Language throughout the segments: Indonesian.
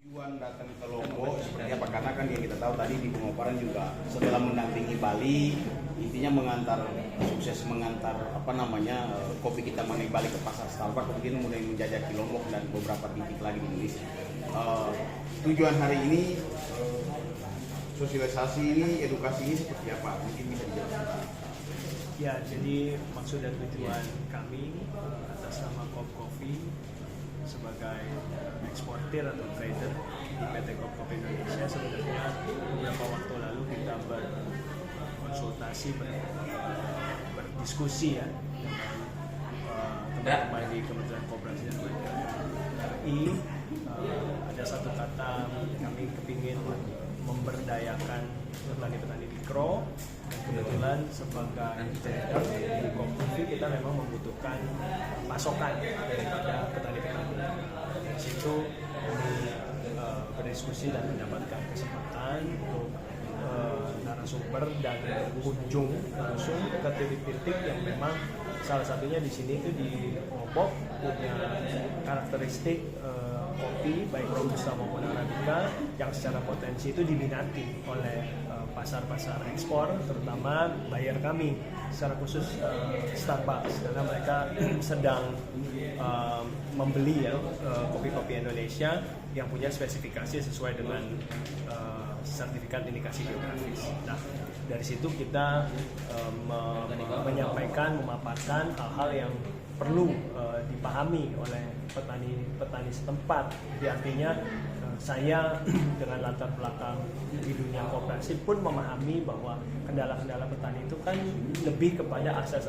Tujuan datang ke Lombok seperti apa? Karena kan yang kita tahu tadi di pengoparan juga setelah mendampingi Bali, intinya mengantar kopi kita mengenai Bali ke pasar Starbucks, kemudian mulai menjajaki Lombok dan beberapa titik lagi di Indonesia. Tujuan hari ini, sosialisasi ini, edukasi ini seperti apa? Mungkin bisa dijelaskan. Ya, jadi maksud dan tujuan kami atas nama Kop Coffee sebagai eksportir atau trader di PT Kop Coffee Indonesia, sebenarnya beberapa waktu lalu kita berkonsultasi, berdiskusi ya dengan teman-teman di Kementerian Koperasi dan Umkm RI. Ada satu kata, kami kepingin memberdayakan petani-petani mikro, dan kebetulan sebagai trader di Kop Coffee kita memang membutuhkan pasokan daripada petani-petani. Di situ kami berdiskusi dan mendapatkan kesempatan untuk narasumber dan berkunjung langsung ke titik-titik yang memang salah satunya di sini itu di Lombok punya karakteristik kopi baik robusta maupun arabica yang secara potensi itu diminati oleh pasar-pasar ekspor, terutama buyer kami secara khusus Starbucks, karena mereka sedang membeli ya kopi-kopi Indonesia yang punya spesifikasi sesuai dengan sertifikat indikasi geografis. Nah, dari situ kita menyampaikan, memaparkan hal-hal yang perlu dipahami oleh petani setempat. Jadi artinya saya dengan latar belakang di dunia koperasi pun memahami bahwa kendala-kendala petani itu kan lebih kepada akses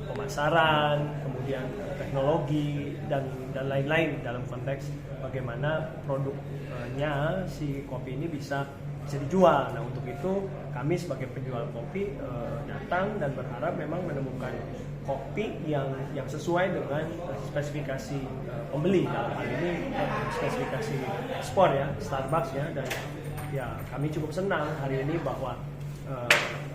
pemasaran, kemudian teknologi dan lain-lain dalam konteks bagaimana produknya si kopi ini bisa dijual. Nah, untuk itu kami sebagai penjual kopi datang dan berharap memang menemukan kopi yang sesuai dengan spesifikasi pembeli, dalam hal ini spesifikasi ekspor ya, Starbucks ya. Dan ya kami cukup senang hari ini bahwa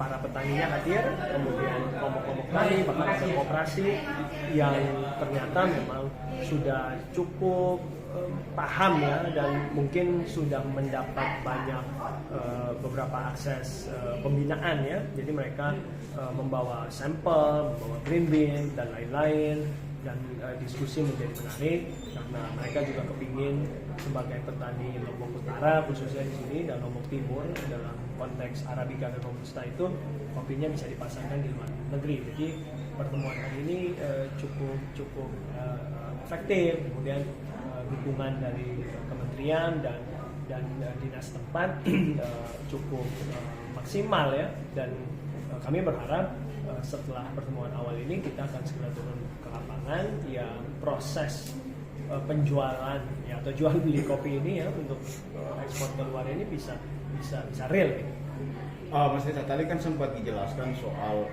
para petaninya hadir, kemudian kelompok-kelompok tani, bahkan ada koperasi yang ternyata memang sudah cukup paham ya, dan mungkin sudah mendapat banyak beberapa akses pembinaan ya. Jadi mereka membawa sampel, membawa green bean dan lain-lain, dan diskusi menjadi menarik karena mereka juga kepingin sebagai petani Lombok Utara khususnya di sini dan Lombok Timur dalam konteks arabica dan robusta itu kopinya bisa dipasarkan di luar negeri. Jadi pertemuan hari ini cukup efektif, kemudian dukungan dari kementerian dan dinas tempat cukup maksimal ya, dan kami berharap setelah pertemuan awal ini kita akan segera turun ke lapangan ya, proses penjualan ya atau jual beli kopi ini ya untuk ekspor keluar ini bisa real gitu. Mas Reza, tadi kan sempat dijelaskan soal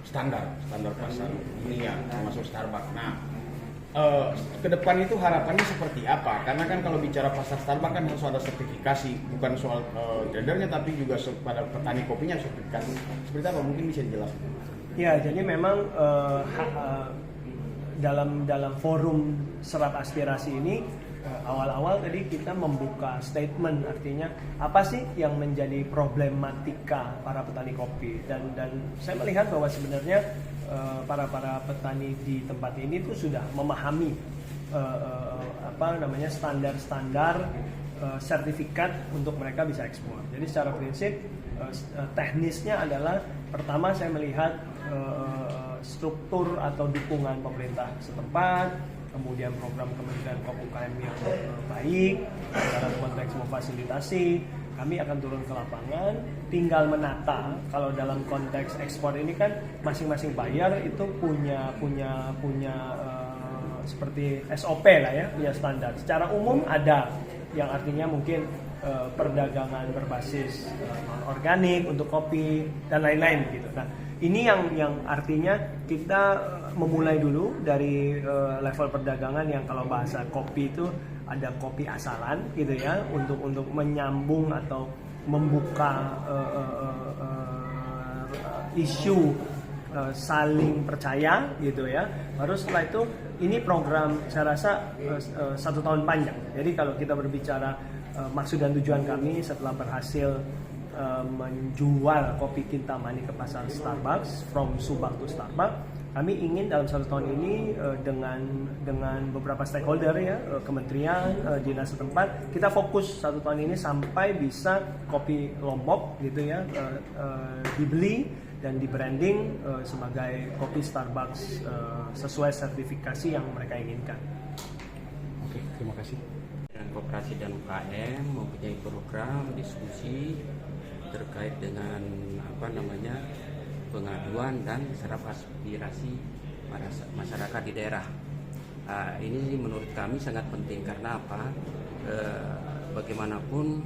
standar pasar ini ya, termasuk Starbucks. Nah, ke depan itu harapannya seperti apa? Karena kan kalau bicara pasar Starbucks kan harus ada sertifikasi, bukan soal tradernya tapi juga pada petani kopinya sertifikasi. Seperti apa? Mungkin bisa dijelaskan. Ya, jadi memang dalam forum serap aspirasi ini awal-awal tadi kita membuka statement, artinya apa sih yang menjadi problematika para petani kopi, dan saya melihat bahwa sebenarnya para petani di tempat ini tuh sudah memahami standar sertifikat untuk mereka bisa ekspor. Jadi secara prinsip teknisnya adalah, pertama saya melihat struktur atau dukungan pemerintah setempat, kemudian program Kementerian UKM yang baik dalam konteks memfasilitasi. Kami akan turun ke lapangan, tinggal menata. Kalau dalam konteks ekspor ini kan masing-masing buyer itu punya seperti SOP lah ya, punya standar. Secara umum ada yang artinya mungkin perdagangan berbasis organik untuk kopi dan lain-lain gitu. Nah, ini yang artinya kita memulai dulu dari level perdagangan yang kalau bahasa kopi itu ada kopi asalan gitu ya, untuk menyambung atau membuka isu saling percaya gitu ya. Baru setelah itu ini program saya rasa 1 tahun panjang. Jadi kalau kita berbicara maksud dan tujuan kami setelah berhasil menjual kopi Kintamani ke pasar Starbucks, from Subang to Starbucks, kami ingin dalam 1 tahun ini dengan beberapa stakeholder ya, kementerian, dinas setempat, kita fokus 1 tahun ini sampai bisa kopi Lombok gitu ya dibeli dan di branding sebagai kopi Starbucks sesuai sertifikasi yang mereka inginkan. Oke, terima kasih. Dan Koperasi dan UKM mempunyai program diskusi terkait dengan pengaduan dan serap aspirasi masyarakat di daerah. Ini menurut kami sangat penting karena apa? Bagaimanapun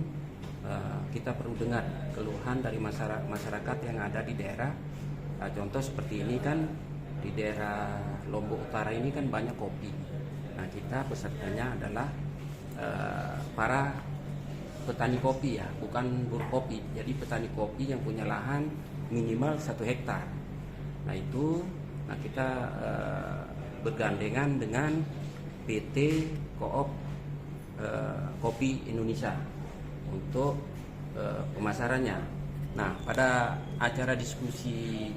kita perlu dengar keluhan dari masyarakat yang ada di daerah. Contoh seperti ini kan di daerah Lombok Utara ini kan banyak kopi. Nah, kita pesertanya adalah para petani kopi ya, bukan buruh kopi. Jadi petani kopi yang punya lahan minimal 1 hektar. Nah itu, kita bergandengan dengan PT Koop Kopi Indonesia untuk pemasarannya. Nah, pada acara diskusi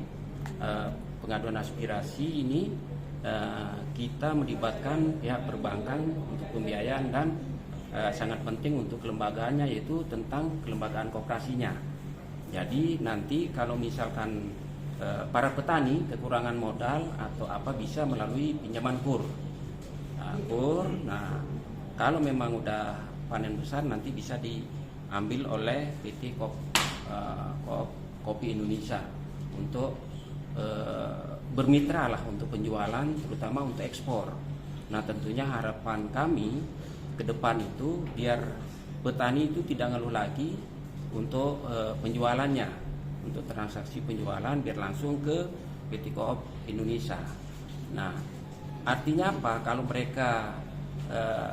pengaduan aspirasi ini kita melibatkan pihak perbankan untuk pembiayaan dan sangat penting untuk kelembagaannya, yaitu tentang kelembagaan koperasinya. Jadi nanti kalau misalkan para petani kekurangan modal atau apa bisa melalui pinjaman KUR. Nah, kalau memang udah panen besar nanti bisa diambil oleh PT Kopi Indonesia untuk bermitra lah untuk penjualan, terutama untuk ekspor. Nah, tentunya harapan kami ke depan itu biar petani itu tidak ngeluh lagi untuk penjualannya, untuk transaksi penjualan biar langsung ke PT Koop Indonesia. Nah, artinya apa? Kalau mereka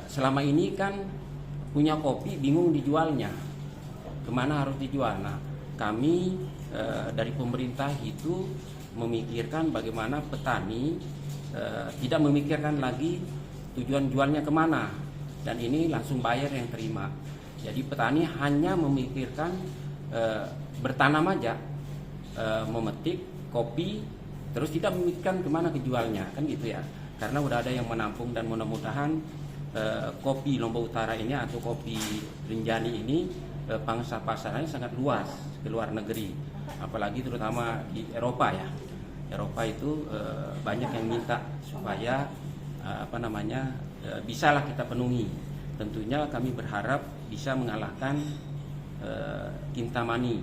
selama ini kan punya kopi bingung dijualnya, kemana harus dijual? Nah, kami dari pemerintah itu memikirkan bagaimana petani tidak memikirkan lagi tujuan jualnya kemana, dan ini langsung bayar yang terima. Jadi petani hanya memikirkan bertanam aja, memetik kopi, terus tidak memikirkan kemana kejualnya, kan gitu ya. Karena udah ada yang menampung, dan mudah-mudahan kopi Lombok Utara ini atau kopi Rinjani ini pangsa pasarnya sangat luas ke luar negeri, apalagi terutama di Eropa ya. Eropa itu banyak yang minta supaya bisalah kita penuhi. Tentunya kami berharap bisa mengalahkan Kintamani,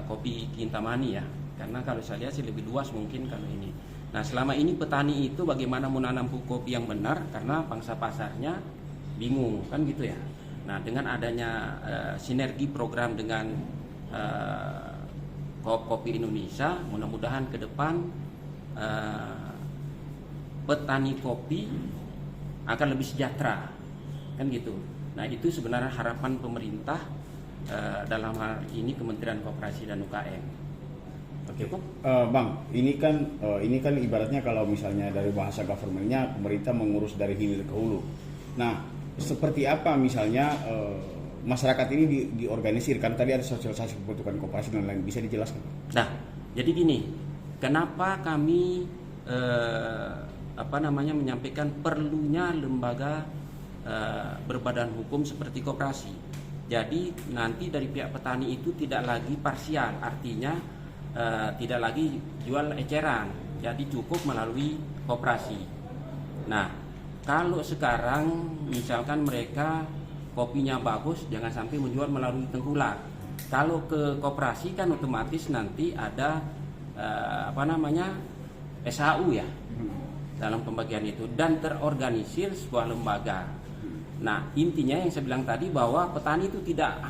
kopi Kintamani ya, karena kalau saya lihat sih lebih luas mungkin kalau ini. Nah, selama ini petani itu bagaimana menanam kopi yang benar karena pangsa pasarnya bingung, kan gitu ya. Nah, dengan adanya sinergi program dengan Kopi Indonesia, mudah-mudahan ke depan petani kopi akan lebih sejahtera, kan gitu. Nah, itu sebenarnya harapan pemerintah dalam hal ini Kementerian Koperasi dan UKM. Oke, Bang, ini kan ibaratnya kalau misalnya dari bahasa government-nya, pemerintah mengurus dari hilir ke hulu. Nah, seperti apa misalnya masyarakat ini diorganisir? Kan tadi ada sosialisasi pembentukan koperasi dan lain, bisa dijelaskan? Nah, jadi gini, kenapa kami menyampaikan perlunya lembaga berbadan hukum seperti koperasi. Jadi nanti dari pihak petani itu tidak lagi parsial, artinya tidak lagi jual eceran, jadi cukup melalui koperasi. Nah, kalau sekarang misalkan mereka kopinya bagus, jangan sampai menjual melalui tengkulak. Kalau ke koperasi kan otomatis nanti ada SHU ya dalam pembagian itu, dan terorganisir sebuah lembaga. Nah, intinya yang saya bilang tadi bahwa petani itu tidak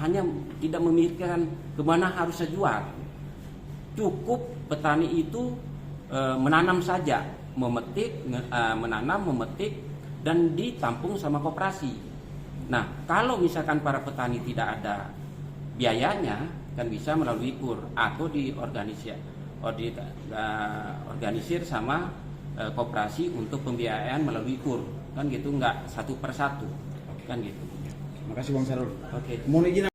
memikirkan kemana harus saya jual. Cukup petani itu menanam saja, menanam, memetik, dan ditampung sama koperasi. Nah, kalau misalkan para petani tidak ada biayanya, kan bisa melalui KUR atau organisir sama koperasi untuk pembiayaan melalui KUR, kan gitu, nggak satu persatu, kan gitu. Makasih Bang Sarul. Oke. Mohon izin